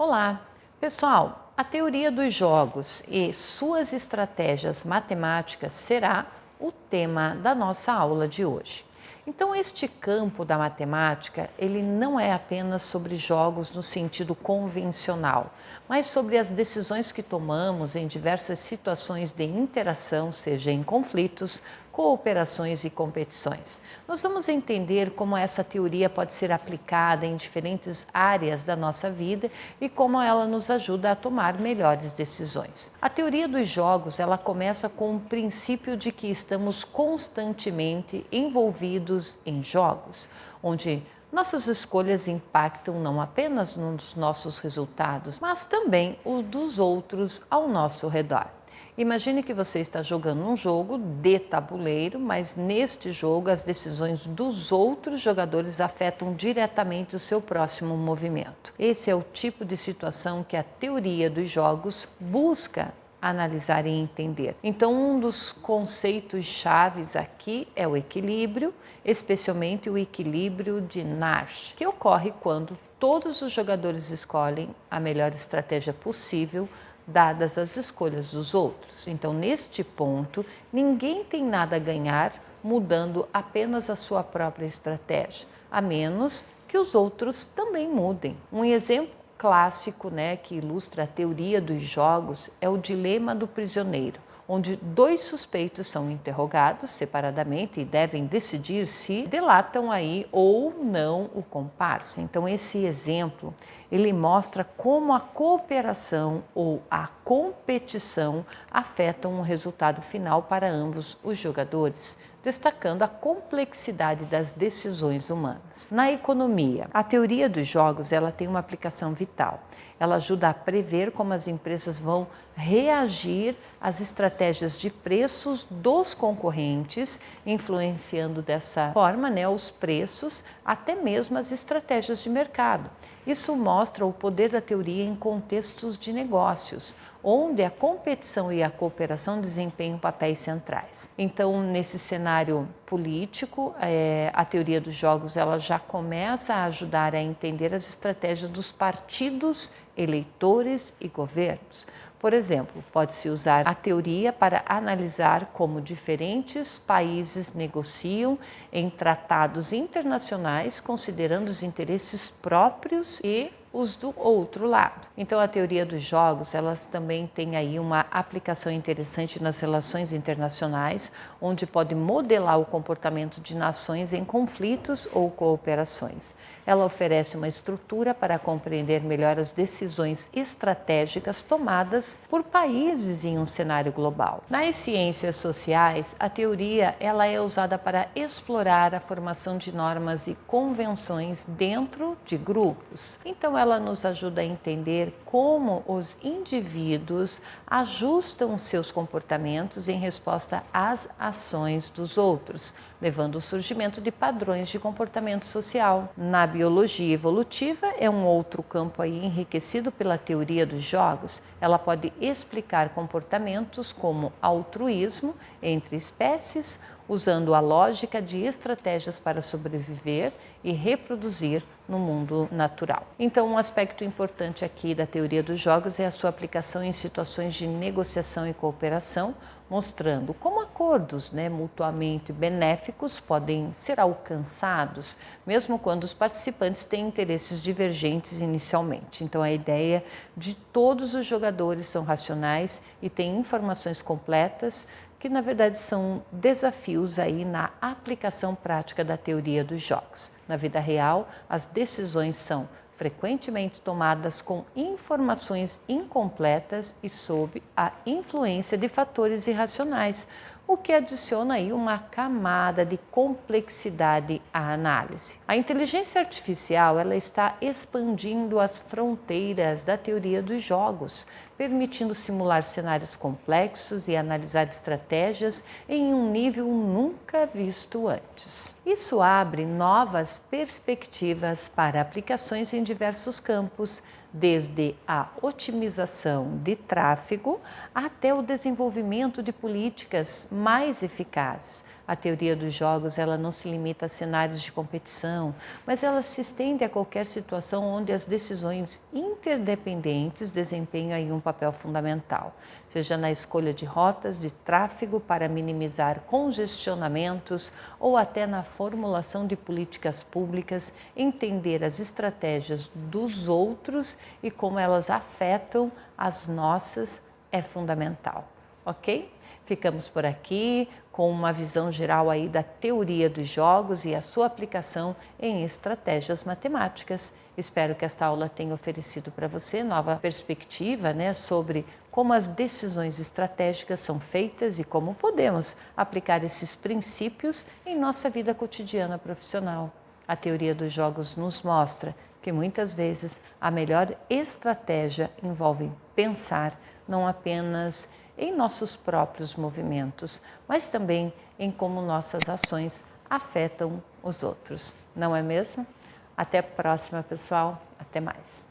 Olá, pessoal! A teoria dos jogos e suas estratégias matemáticas será o tema da nossa aula de hoje. Então, este campo da matemática, ele não é apenas sobre jogos no sentido convencional, mas sobre as decisões que tomamos em diversas situações de interação, seja em conflitos, cooperações e competições. Nós vamos entender como essa teoria pode ser aplicada em diferentes áreas da nossa vida e como ela nos ajuda a tomar melhores decisões. A teoria dos jogos, ela começa com o princípio de que estamos constantemente envolvidos em jogos, onde nossas escolhas impactam não apenas nos nossos resultados, mas também o dos outros ao nosso redor. Imagine que você está jogando um jogo de tabuleiro, mas neste jogo as decisões dos outros jogadores afetam diretamente o seu próximo movimento. Esse é o tipo de situação que a teoria dos jogos busca analisar e entender. Então, um dos conceitos chaves aqui é o equilíbrio, especialmente o equilíbrio de Nash, que ocorre quando todos os jogadores escolhem a melhor estratégia possível dadas as escolhas dos outros. Então, neste ponto, ninguém tem nada a ganhar mudando apenas a sua própria estratégia, a menos que os outros também mudem. Um exemplo clássico, que ilustra a teoria dos jogos é o dilema do prisioneiro, onde dois suspeitos são interrogados separadamente e devem decidir se delatam aí ou não o comparsa. Então, esse exemplo ele mostra como a cooperação ou a competição afetam o resultado final para ambos os jogadores, destacando a complexidade das decisões humanas. Na economia, a teoria dos jogos ela tem uma aplicação vital. Ela ajuda a prever como as empresas vão reagir às estratégias de preços dos concorrentes, influenciando dessa forma os preços, até mesmo as estratégias de mercado. Isso mostra o poder da teoria em contextos de negócios, onde a competição e a cooperação desempenham papéis centrais. Então, nesse cenário político, a teoria dos jogos ela já começa a ajudar a entender as estratégias dos partidos, eleitores e governos. Por exemplo, pode-se usar a teoria para analisar como diferentes países negociam em tratados internacionais, considerando os interesses próprios e os do outro lado. Então, a teoria dos jogos, elas também tem aí uma aplicação interessante nas relações internacionais, onde pode modelar o comportamento de nações em conflitos ou cooperações. Ela oferece uma estrutura para compreender melhor as decisões estratégicas tomadas por países em um cenário global. Nas ciências sociais, a teoria ela é usada para explorar a formação de normas e convenções dentro de grupos. Então, ela nos ajuda a entender como os indivíduos ajustam seus comportamentos em resposta às ações dos outros, levando ao surgimento de padrões de comportamento social. Na biologia evolutiva é um outro campo aí enriquecido pela teoria dos jogos. Ela pode explicar comportamentos como altruísmo entre espécies, usando a lógica de estratégias para sobreviver e reproduzir no mundo natural. Então, um aspecto importante aqui da teoria dos jogos é a sua aplicação em situações de negociação e cooperação, mostrando como acordos mutuamente benéficos podem ser alcançados, mesmo quando os participantes têm interesses divergentes inicialmente. Então, a ideia de todos os jogadores são racionais e têm informações completas, que na verdade são desafios aí na aplicação prática da teoria dos jogos. Na vida real, as decisões são frequentemente tomadas com informações incompletas e sob a influência de fatores irracionais, o que adiciona aí uma camada de complexidade à análise. A inteligência artificial ela está expandindo as fronteiras da teoria dos jogos, permitindo simular cenários complexos e analisar estratégias em um nível nunca visto antes. Isso abre novas perspectivas para aplicações em diversos campos, desde a otimização de tráfego até o desenvolvimento de políticas mais eficazes. A teoria dos jogos, ela não se limita a cenários de competição, mas ela se estende a qualquer situação onde as decisões interdependentes desempenham aí um papel fundamental, seja na escolha de rotas de tráfego para minimizar congestionamentos ou até na formulação de políticas públicas. Entender as estratégias dos outros e como elas afetam as nossas é fundamental, ok? Ficamos por aqui com uma visão geral aí da teoria dos jogos e a sua aplicação em estratégias matemáticas. Espero que esta aula tenha oferecido para você nova perspectiva, sobre como as decisões estratégicas são feitas e como podemos aplicar esses princípios em nossa vida cotidiana profissional. A teoria dos jogos nos mostra que muitas vezes a melhor estratégia envolve pensar não apenas em nossos próprios movimentos, mas também em como nossas ações afetam os outros. Não é mesmo? Até a próxima, pessoal. Até mais.